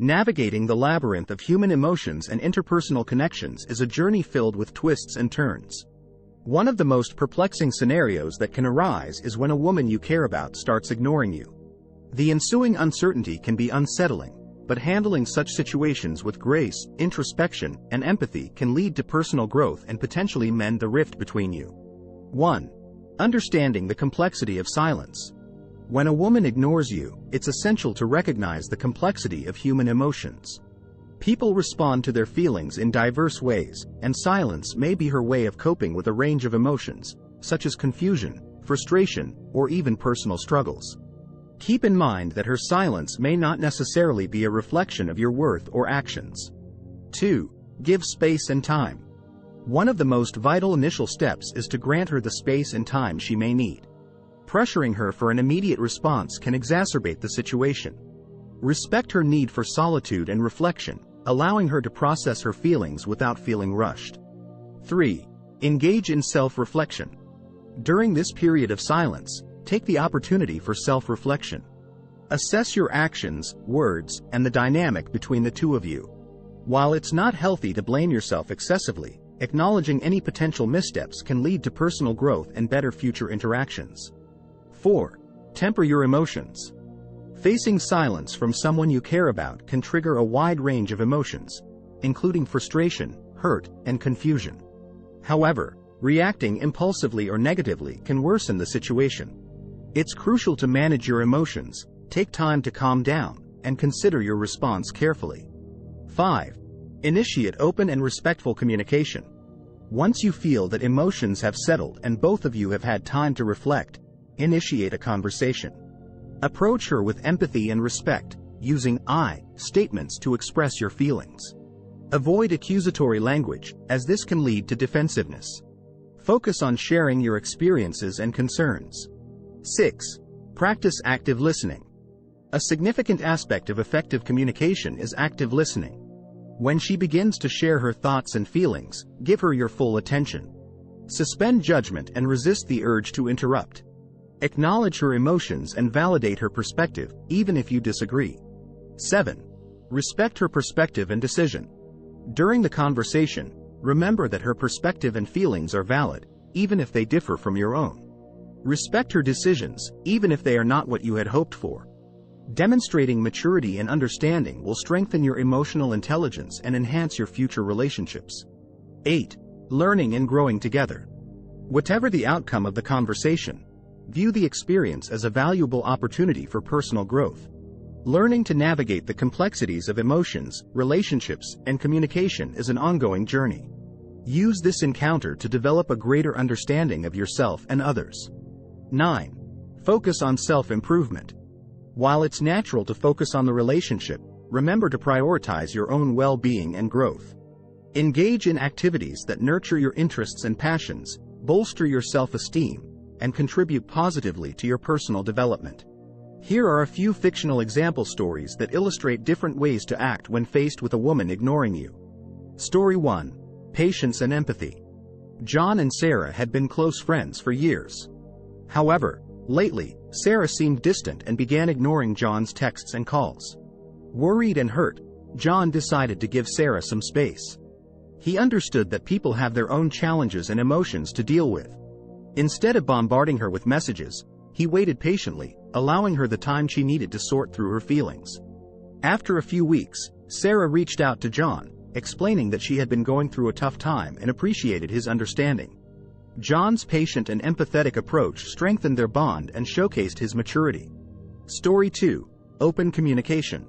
Navigating the labyrinth of human emotions and interpersonal connections is a journey filled with twists and turns. One of the most perplexing scenarios that can arise is when a woman you care about starts ignoring you. The ensuing uncertainty can be unsettling, but handling such situations with grace, introspection, and empathy can lead to personal growth and potentially mend the rift between you. 1. Understanding the complexity of silence. When a woman ignores you, it's essential to recognize the complexity of human emotions. People respond to their feelings in diverse ways, and silence may be her way of coping with a range of emotions, such as confusion, frustration, or even personal struggles. Keep in mind that her silence may not necessarily be a reflection of your worth or actions. 2. Give space and time. One of the most vital initial steps is to grant her the space and time she may need. Pressuring her for an immediate response can exacerbate the situation. Respect her need for solitude and reflection, allowing her to process her feelings without feeling rushed. 3. Engage in self-reflection. During this period of silence, take the opportunity for self-reflection. Assess your actions, words, and the dynamic between the two of you. While it's not healthy to blame yourself excessively, acknowledging any potential missteps can lead to personal growth and better future interactions. 4. Temper your emotions. Facing silence from someone you care about can trigger a wide range of emotions, including frustration, hurt, and confusion. However, reacting impulsively or negatively can worsen the situation. It's crucial to manage your emotions, take time to calm down, and consider your response carefully. 5. Initiate open and respectful communication. Once you feel that emotions have settled and both of you have had time to reflect, initiate a conversation. Approach her with empathy and respect, using I statements to express your feelings. Avoid accusatory language, as this can lead to defensiveness. Focus on sharing your experiences and concerns. 6. Practice active listening. A significant aspect of effective communication is active listening. When she begins to share her thoughts and feelings, give her your full attention. Suspend judgment and resist the urge to interrupt. Acknowledge her emotions and validate her perspective, even if you disagree. 7. Respect her perspective and decision. During the conversation, remember that her perspective and feelings are valid, even if they differ from your own. Respect her decisions, even if they are not what you had hoped for. Demonstrating maturity and understanding will strengthen your emotional intelligence and enhance your future relationships. 8. Learning and growing together. Whatever the outcome of the conversation, view the experience as a valuable opportunity for personal growth. Learning to navigate the complexities of emotions, relationships, and communication is an ongoing journey. Use this encounter to develop a greater understanding of yourself and others. 9. Focus on self-improvement. While it's natural to focus on the relationship, remember to prioritize your own well-being and growth. Engage in activities that nurture your interests and passions, bolster your self-esteem, and contribute positively to your personal development. Here are a few fictional example stories that illustrate different ways to act when faced with a woman ignoring you. Story 1. Patience and empathy. John and Sarah had been close friends for years. However, lately, Sarah seemed distant and began ignoring John's texts and calls. Worried and hurt, John decided to give Sarah some space. He understood that people have their own challenges and emotions to deal with. Instead of bombarding her with messages, he waited patiently, allowing her the time she needed to sort through her feelings. After a few weeks, Sarah reached out to John, explaining that she had been going through a tough time and appreciated his understanding. John's patient and empathetic approach strengthened their bond and showcased his maturity. Story 2. Open communication.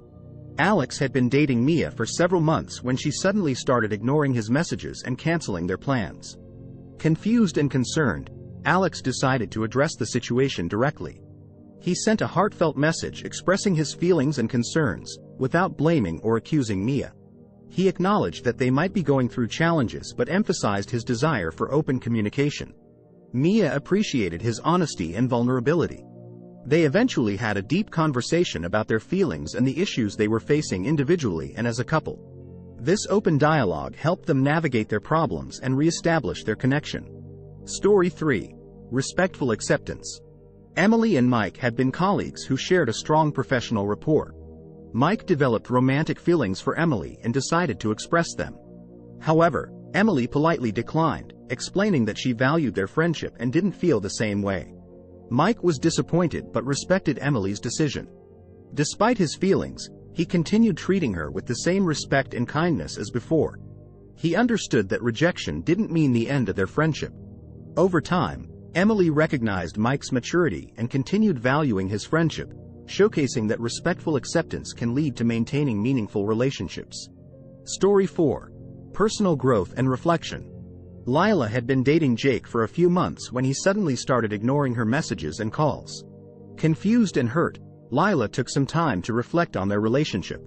Alex had been dating Mia for several months when she suddenly started ignoring his messages and canceling their plans. Confused and concerned, Alex decided to address the situation directly. He sent a heartfelt message expressing his feelings and concerns, without blaming or accusing Mia. He acknowledged that they might be going through challenges but emphasized his desire for open communication. Mia appreciated his honesty and vulnerability. They eventually had a deep conversation about their feelings and the issues they were facing individually and as a couple. This open dialogue helped them navigate their problems and re-establish their connection. Story 3. Respectful acceptance. Emily and Mike had been colleagues who shared a strong professional rapport. Mike developed romantic feelings for Emily and decided to express them. However, Emily politely declined, explaining that she valued their friendship and didn't feel the same way. Mike was disappointed but respected Emily's decision. Despite his feelings, he continued treating her with the same respect and kindness as before. He understood that rejection didn't mean the end of their friendship. Over time, Emily recognized Mike's maturity and continued valuing his friendship, showcasing that respectful acceptance can lead to maintaining meaningful relationships. Story 4. Personal growth and reflection. Lila had been dating Jake for a few months when he suddenly started ignoring her messages and calls. Confused and hurt, Lila took some time to reflect on their relationship.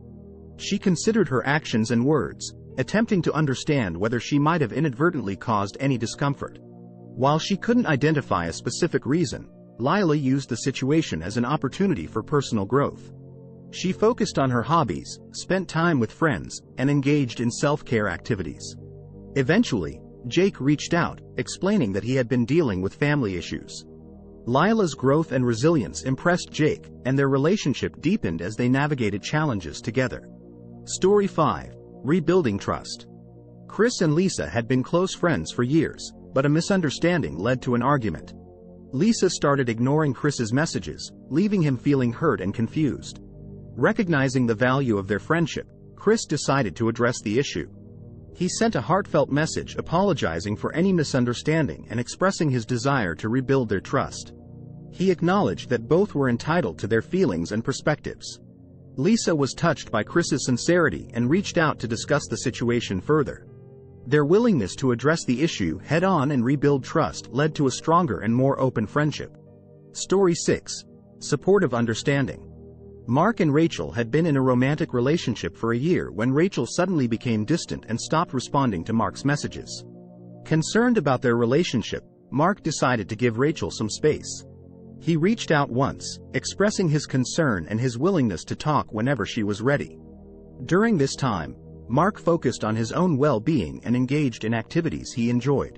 She considered her actions and words, attempting to understand whether she might have inadvertently caused any discomfort. While she couldn't identify a specific reason, Lila used the situation as an opportunity for personal growth. She focused on her hobbies, spent time with friends, and engaged in self-care activities. Eventually, Jake reached out, explaining that he had been dealing with family issues. Lila's growth and resilience impressed Jake, and their relationship deepened as they navigated challenges together. Story 5. Rebuilding trust. Chris and Lisa had been close friends for years, but a misunderstanding led to an argument. Lisa started ignoring Chris's messages, leaving him feeling hurt and confused. Recognizing the value of their friendship, Chris decided to address the issue. He sent a heartfelt message apologizing for any misunderstanding and expressing his desire to rebuild their trust. He acknowledged that both were entitled to their feelings and perspectives. Lisa was touched by Chris's sincerity and reached out to discuss the situation further. Their willingness to address the issue head-on and rebuild trust led to a stronger and more open friendship. Story 6. Supportive understanding. Mark and Rachel had been in a romantic relationship for a year when Rachel suddenly became distant and stopped responding to Mark's messages. Concerned about their relationship, Mark decided to give Rachel some space. He reached out once, expressing his concern and his willingness to talk whenever she was ready. During this time, Mark focused on his own well-being and engaged in activities he enjoyed.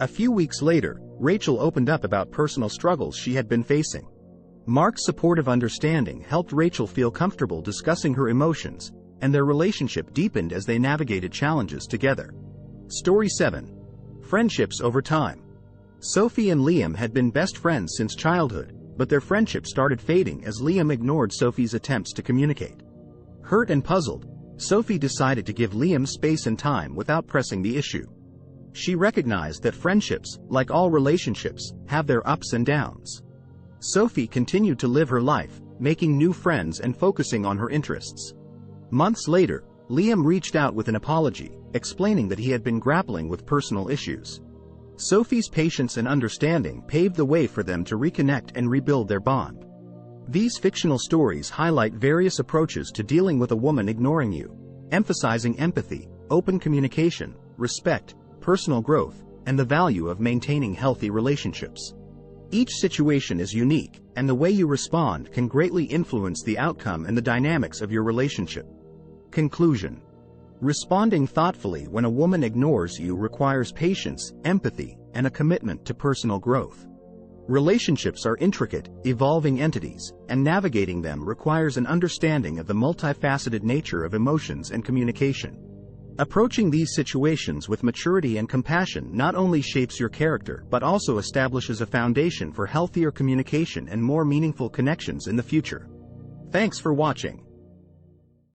A few weeks later, Rachel opened up about personal struggles she had been facing. Mark's supportive understanding helped Rachel feel comfortable discussing her emotions, and their relationship deepened as they navigated challenges together. Story 7. Friendships over time. Sophie and Liam had been best friends since childhood, but their friendship started fading as Liam ignored Sophie's attempts to communicate. Hurt and puzzled, Sophie decided to give Liam space and time without pressing the issue. She recognized that friendships, like all relationships, have their ups and downs. Sophie continued to live her life, making new friends and focusing on her interests. Months later, Liam reached out with an apology, explaining that he had been grappling with personal issues. Sophie's patience and understanding paved the way for them to reconnect and rebuild their bond. These fictional stories highlight various approaches to dealing with a woman ignoring you, emphasizing empathy, open communication, respect, personal growth, and the value of maintaining healthy relationships. Each situation is unique, and the way you respond can greatly influence the outcome and the dynamics of your relationship. Conclusion. Responding thoughtfully when a woman ignores you requires patience, empathy, and a commitment to personal growth. Relationships are intricate, evolving entities, and navigating them requires an understanding of the multifaceted nature of emotions and communication. Approaching these situations with maturity and compassion not only shapes your character but also establishes a foundation for healthier communication and more meaningful connections in the future. Thanks for watching.